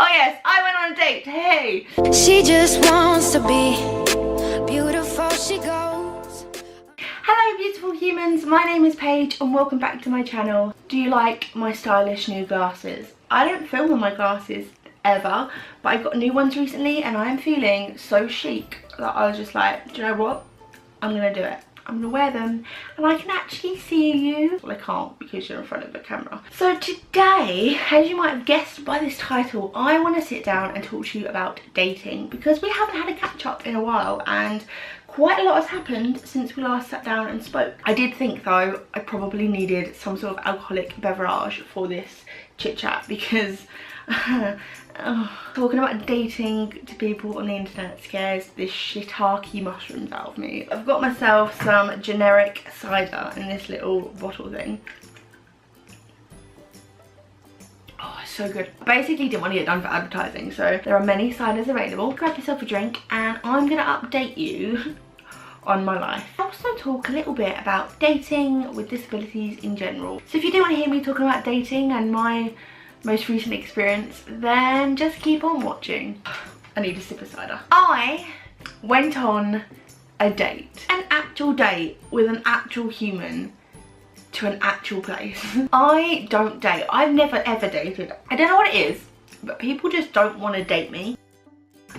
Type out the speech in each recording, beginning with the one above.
Oh yes, I went on a date, hey! She just wants to be beautiful, she goes. Hello beautiful humans, my name is Paige and welcome back to my channel. Do you like my stylish new glasses? I don't film on my glasses ever, but I got new ones recently and I am feeling so chic that I was just like, do you know what? I'm gonna do it. I'm gonna wear them and I can actually see you. Well, I can't because you're in front of the camera. So today, as you might have guessed by this title, I want to sit down and talk to you about dating because we haven't had a catch up in a while and quite a lot has happened since we last sat down and spoke. I did think though I probably needed some sort of alcoholic beverage for this chit chat because talking about dating to people on the internet scares the shiitake mushrooms out of me. I've got myself some generic cider in this little bottle thing. Oh, it's so good. I basically didn't want to get done for advertising, so there are many ciders available. Grab yourself a drink and I'm going to update you on my life. I also talk a little bit about dating with disabilities in general. So if you do want to hear me talking about dating and my most recent experience, then just keep on watching. I need a sip of cider. I went on a date, an actual date with an actual human to an actual place. I don't date. I've never ever dated. I don't know what it is, but people just don't want to date me.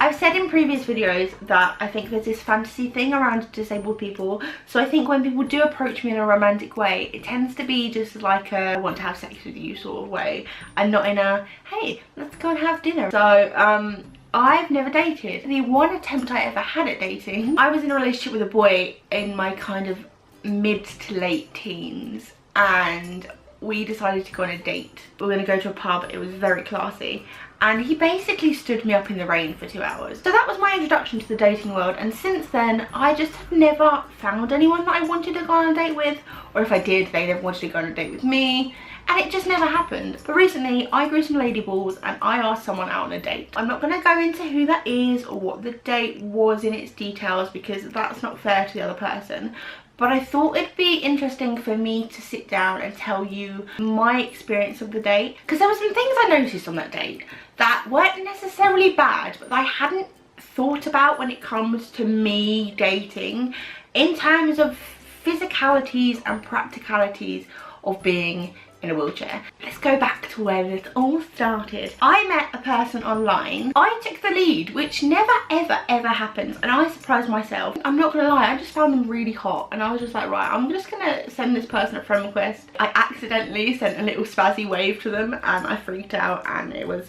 I've said in previous videos that I think there's this fantasy thing around disabled people, so I think when people do approach me in a romantic way, it tends to be just like a I want to have sex with you sort of way and not in a hey, let's go and have dinner. So I've never dated. The one attempt I ever had at dating, I was in a relationship with a boy in my kind of mid to late teens and we decided to go on a date. We were going to go to a pub, it was very classy, and he basically stood me up in the rain for 2 hours. So that was my introduction to the dating world, and since then I just have never found anyone that I wanted to go on a date with, or if I did, they never wanted to go on a date with me, and it just never happened. But recently I grew some lady balls and I asked someone out on a date. I'm not going to go into who that is or what the date was in its details because that's not fair to the other person. But I thought it'd be interesting for me to sit down and tell you my experience of the date. Because there were some things I noticed on that date that weren't necessarily bad, but I hadn't thought about when it comes to me dating in terms of physicalities and practicalities of being in a wheelchair. Let's go back to where this all started. I met a person online. I took the lead, which never ever happens, and I surprised myself. I'm not gonna lie, I just found them really hot and I was just like, right, I'm just gonna send this person a friend request. I accidentally sent a little spazzy wave to them and I freaked out and it was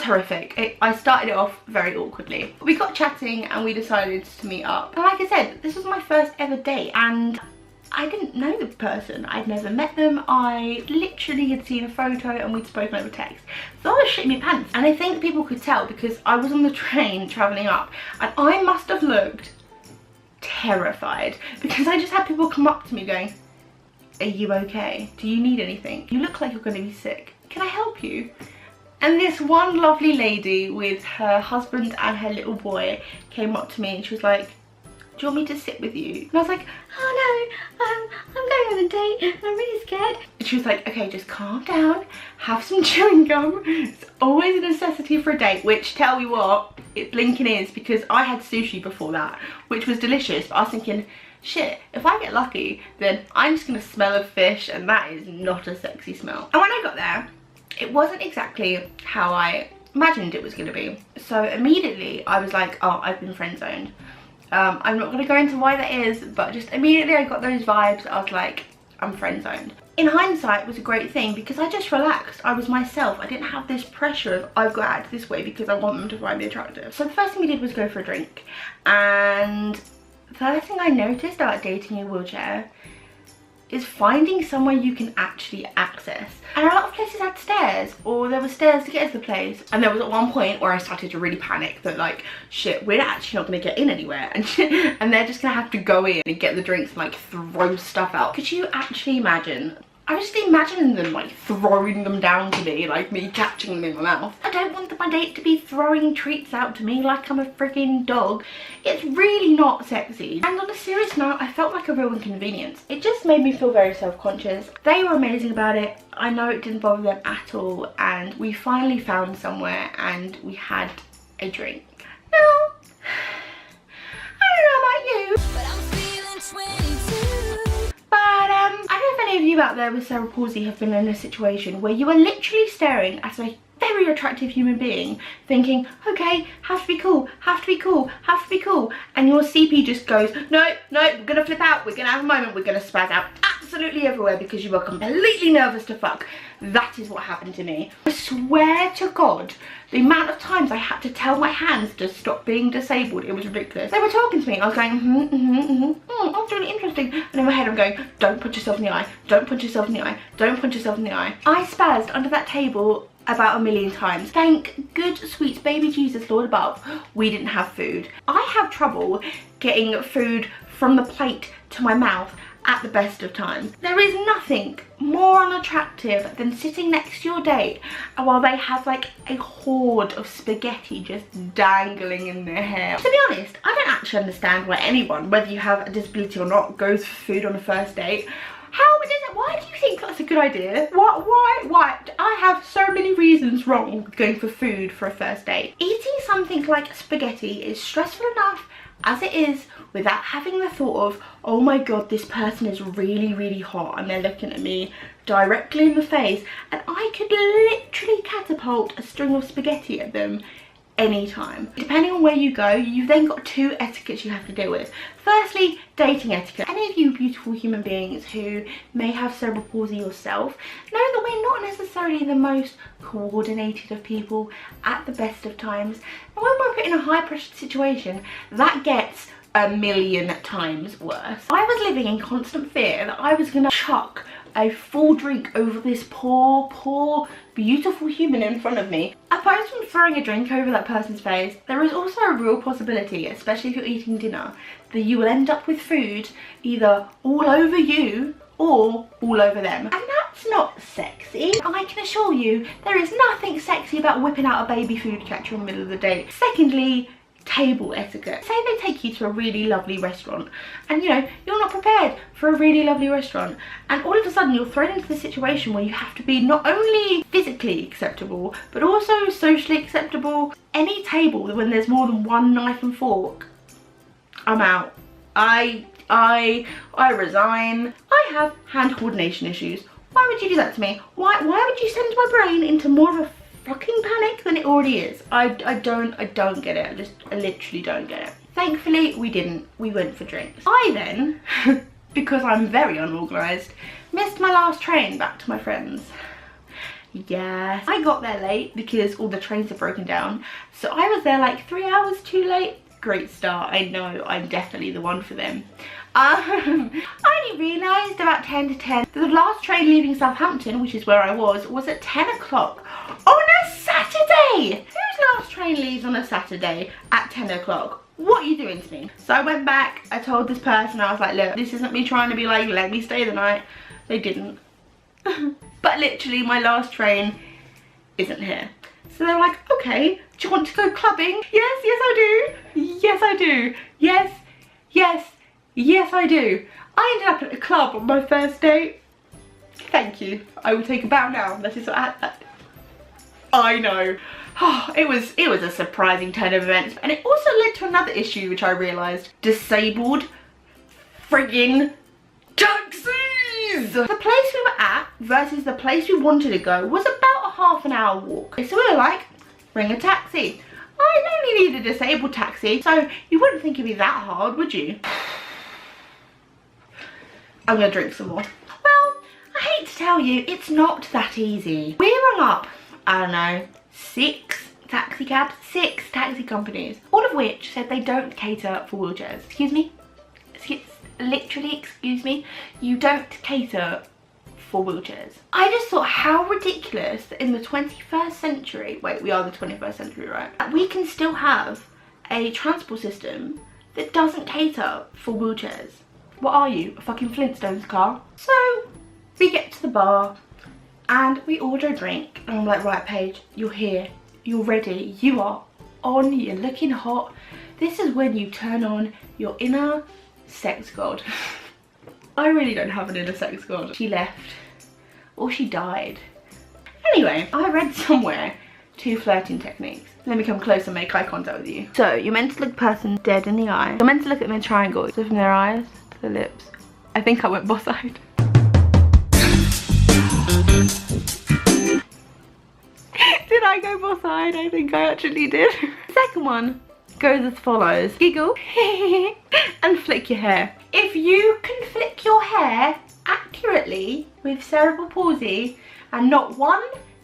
horrific. I started it off very awkwardly. We got chatting and we decided to meet up. And like I said, this was my first ever date and I didn't know the person. I'd never met them. I literally had seen a photo and we'd spoken over text. So I was shitting my pants. And I think people could tell because I was on the train travelling up and I must have looked terrified because I just had people come up to me going, are you okay? Do you need anything? You look like you're going to be sick. Can I help you? And this one lovely lady with her husband and her little boy came up to me and she was like, do you want me to sit with you? And I was like, oh no, I'm going on a date, I'm really scared. And she was like, okay, just calm down, have some chewing gum. It's always a necessity for a date, which tell you what, it blinking is because I had sushi before that, which was delicious, but I was thinking, shit, if I get lucky, then I'm just gonna smell of fish and that is not a sexy smell. And when I got there, it wasn't exactly how I imagined it was gonna be. So immediately I was like, oh, I've been friend zoned. I'm not going to go into why that is, but just immediately I got those vibes. I was like, I'm friend zoned. In hindsight, it was a great thing because I just relaxed. I was myself. I didn't have this pressure of I've got to act this way because I want them to find me attractive. So the first thing we did was go for a drink. And the first thing I noticed about dating in a wheelchair is finding somewhere you can actually access. And a lot of places had stairs, or there were stairs to get to the place. And there was at one point where I started to really panic that like, shit, we're actually not gonna get in anywhere. And they're just gonna have to go in and get the drinks and like throw stuff out. Could you actually imagine I was just imagining them like throwing them down to me, like me catching them in my mouth. I don't want my date to be throwing treats out to me like I'm a frigging dog. It's really not sexy. And on a serious note, I felt like a real inconvenience. It just made me feel very self-conscious. They were amazing about it. I know it didn't bother them at all, and we finally found somewhere and we had a drink. Now, I don't know about you, But I'm feeling 22. but I don't know if any of you out there with cerebral palsy have been in a situation where you are literally staring at a very attractive human being thinking, okay, have to be cool, have to be cool, have to be cool, and your CP just goes, no, we're gonna flip out, we're gonna have a moment, we're gonna spaz out absolutely everywhere because you are completely nervous to fuck. That is what happened to me. I swear to God, the amount of times I had to tell my hands to stop being disabled, it was ridiculous. They were talking to me, I was going, that's really interesting. And in my head I'm going, don't punch yourself in the eye, don't punch yourself in the eye, don't punch yourself in the eye. I spazzed under that table about 1,000,000 times. Thank good sweet baby Jesus Lord above, we didn't have food. I have trouble getting food from the plate to my mouth at the best of times. There is nothing more unattractive than sitting next to your date while they have like a horde of spaghetti just dangling in their hair. To be honest, I don't actually understand why anyone, whether you have a disability or not, goes for food on a first date. How is it? Why do you think that's a good idea? Why? I have so many reasons wrong with going for food for a first date. Eating something like spaghetti is stressful enough as it is without having the thought of, oh my God, this person is really hot and they're looking at me directly in the face and I could literally catapult a string of spaghetti at them anytime. Depending on where you go, you've then got two etiquettes you have to deal with. Firstly, dating etiquette. Any of you beautiful human beings who may have cerebral palsy yourself know that we're not necessarily the most coordinated of people at the best of times. And when we're put in a high pressure situation, that gets 1,000,000 times worse. I was living in constant fear that I was gonna chuck a full drink over this poor beautiful human in front of me. Apart from throwing a drink over that person's face, there is also a real possibility, especially if you're eating dinner, that you will end up with food either all over you or all over them. And that's not sexy. I can assure you, there is nothing sexy about whipping out a baby food catcher in the middle of the day. Secondly, table etiquette. Say they take you to a really lovely restaurant and you know you're not prepared for a really lovely restaurant and all of a sudden you're thrown into the situation where you have to be not only physically acceptable but also socially acceptable. Any table when there's more than one knife and fork, I'm out. I resign. I have hand coordination issues. Why would you do that to me? Why would you send my brain into more of a fucking panic than it already is? I don't get it. I literally don't get it. Thankfully we didn't. We went for drinks. I then, because I'm very unorganised, missed my last train back to my friends. Yes, I got there late because all the trains had broken down, so I was there like 3 hours too late. Great start. I know I'm definitely the one for them. I only realised about 10 to 10 that the last train leaving Southampton, which is where I was at 10 o'clock on a Saturday. Whose last train leaves on a Saturday at 10 o'clock? What are you doing to me? So I went back, I told this person, I was like, look, this isn't me trying to be like, let me stay the night. They didn't. But literally my last train isn't here. So they're like, okay, do you want to go clubbing? Yes, I do. Yes, I do. Yes, I do. I ended up at a club on my first date. Thank you. I will take a bow now. That is what I know. Oh, it was a surprising turn of events, and it also led to another issue which I realised: disabled friggin' taxis. The place we were at versus the place we wanted to go was about a half-an-hour walk. So we were like, ring a taxi. I only need a disabled taxi, so you wouldn't think it'd be that hard, would you? I'm gonna drink some more. Well, I hate to tell you, it's not that easy. We rung up, I don't know, 6 taxi cabs, 6 taxi companies, all of which said they don't cater for wheelchairs. Excuse me? Literally, excuse me? You don't cater for wheelchairs. I just thought how ridiculous that in the 21st century, wait, we are the 21st century, right? That we can still have a transport system that doesn't cater for wheelchairs. What are you, a fucking Flintstones car? So We get to the bar and we order a drink, and I'm like, right Paige, you're here, you're ready, you are on, you're looking hot. This is when you turn on your inner sex god. I really don't have an inner sex god. She left, or she died. Anyway, I read somewhere 2 flirting techniques. Let me come close and make eye contact with you. So you're meant to look the person dead in the eye. You're meant to look at them in triangles, so from their eyes to the lips. I think I went boss-eyed. Did I go boss-eyed? I think I actually did. The second one goes as follows. Giggle and flick your hair. If you can flick your hair accurately with cerebral palsy and not 1,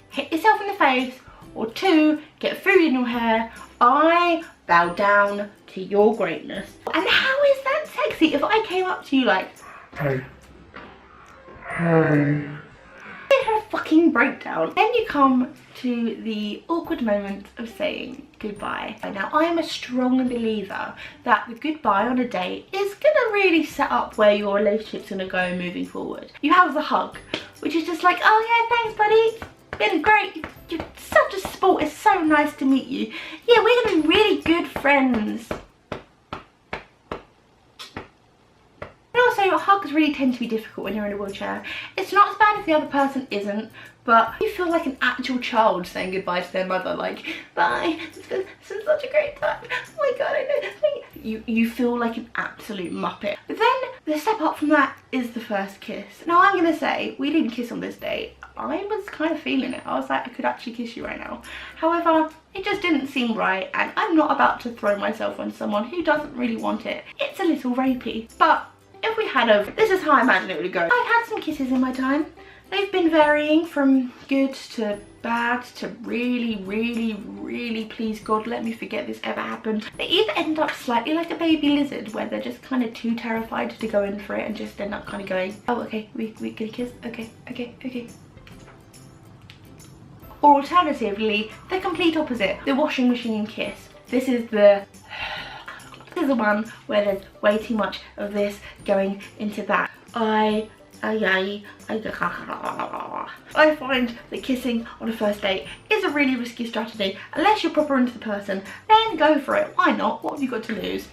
hit yourself in the face, or 2, get food in your hair, I bow down to your greatness. And how is that sexy if I came up to you like, hey, hey. I had a fucking breakdown. Then you come to the awkward moment of saying goodbye. Now, I'm a strong believer that the goodbye on a date is gonna really set up where your relationship's gonna go moving forward. You have the hug, which is just like, oh yeah, thanks buddy, been great, you're such a sport, it's so nice to meet you. Yeah, we're gonna be really good friends. And also, hugs really tend to be difficult when you're in a wheelchair. It's not as bad if the other person isn't, but you feel like an actual child saying goodbye to their mother, like, bye, it's been such a great time, oh my god, I know. You feel like an absolute muppet. But then, the step up from that is the first kiss. Now, I'm gonna say, we didn't kiss on this date. I was kind of feeling it. I was like, I could actually kiss you right now. However, it just didn't seem right, and I'm not about to throw myself on someone who doesn't really want it. It's a little rapey. But if we had this is how I imagine it would go. I've had some kisses in my time. They've been varying from good to bad to really, really, really please God let me forget this ever happened. They either end up slightly like a baby lizard where they're just kind of too terrified to go in for it and just end up kind of going, oh okay, we gonna kiss, okay, okay, okay. Or alternatively, the complete opposite, the washing machine kiss. This is the one where there's way too much of this going into that. I find that kissing on a first date is a really risky strategy. Unless you're proper into the person, then go for it. Why not? What have you got to lose?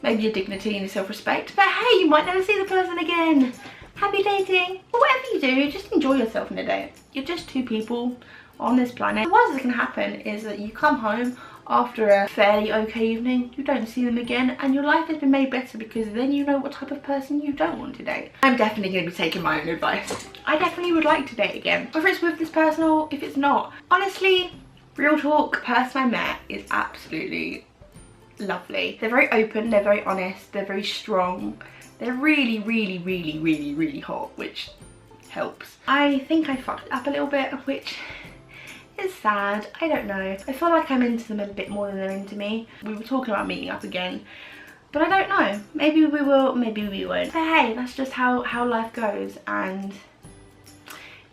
Maybe your dignity and your self-respect. But hey, you might never see the person again. Happy dating. But whatever you do, just enjoy yourself in a date. You're just 2 people on this planet. The worst that can happen is that you come home after a fairly okay evening, you don't see them again, and your life has been made better because then you know what type of person you don't want to date. I'm definitely going to be taking my own advice. I definitely would like to date again, whether it's with this person or if it's not. Honestly, real talk, the person I met is absolutely lovely. They're very open, they're very honest, they're very strong. They're really, really, really, really, really hot, which helps. I think I fucked up a little bit, which is sad. I don't know. I feel like I'm into them a bit more than they're into me. We were talking about meeting up again, but I don't know. Maybe we will, maybe we won't. But hey, that's just how life goes, and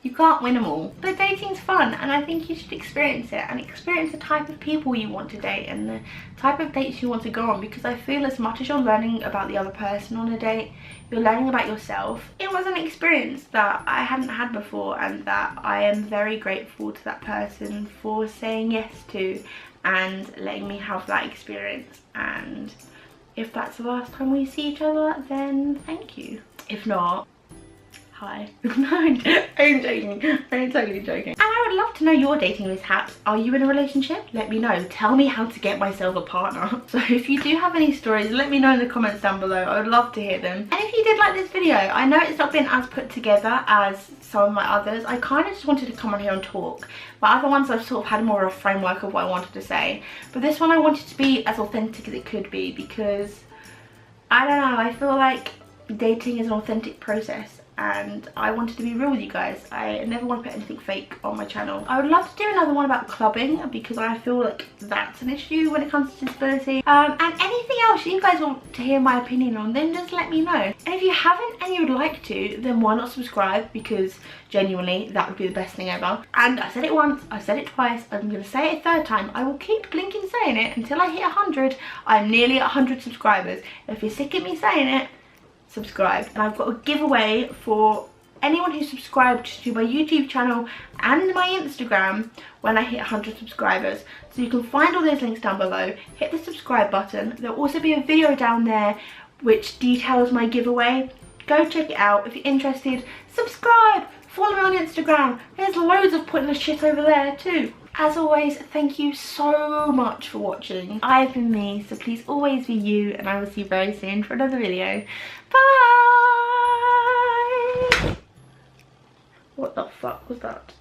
you can't win them all. But dating's fun, and I think you should experience it, and experience the type of people you want to date and the type of dates you want to go on, because I feel as much as you're learning about the other person on a date, you're learning about yourself. It was an experience that I hadn't had before, and that I am very grateful to that person for saying yes to and letting me have that experience. And if that's the last time we see each other, then thank you. If not, hi. No, I'm joking. I'm totally joking. And I would love to know your dating mishaps. Are you in a relationship? Let me know. Tell me how to get myself a partner. So if you do have any stories, let me know in the comments down below. I would love to hear them. And if you did like this video, I know it's not been as put together as some of my others. I kind of just wanted to come on here and talk. My other ones I've sort of had more of a framework of what I wanted to say. But this one I wanted to be as authentic as it could be, because I don't know, I feel like dating is an authentic process, and I wanted to be real with you guys. I never want to put anything fake on my channel. I would love to do another one about clubbing, because I feel like that's an issue when it comes to disability. And anything else you guys want to hear my opinion on, then just let me know. And if you haven't and you would like to, then why not subscribe, because genuinely that would be the best thing ever. And I said it once, I said it twice, I'm going to say it a third time. I will keep blinking saying it until I hit 100. I'm nearly at 100 subscribers. If you're sick of me saying it, subscribe. And I've got a giveaway for anyone who's subscribed to my YouTube channel and my Instagram when I hit 100 subscribers. So you can find all those links down below. Hit the subscribe button. There'll also be a video down there which details my giveaway. Go check it out. If you're interested, subscribe, follow me on Instagram. There's loads of pointless shit over there too. As always, thank you so much for watching. I've been me, so please always be you, and I will see you very soon for another video. Bye! What the fuck was that?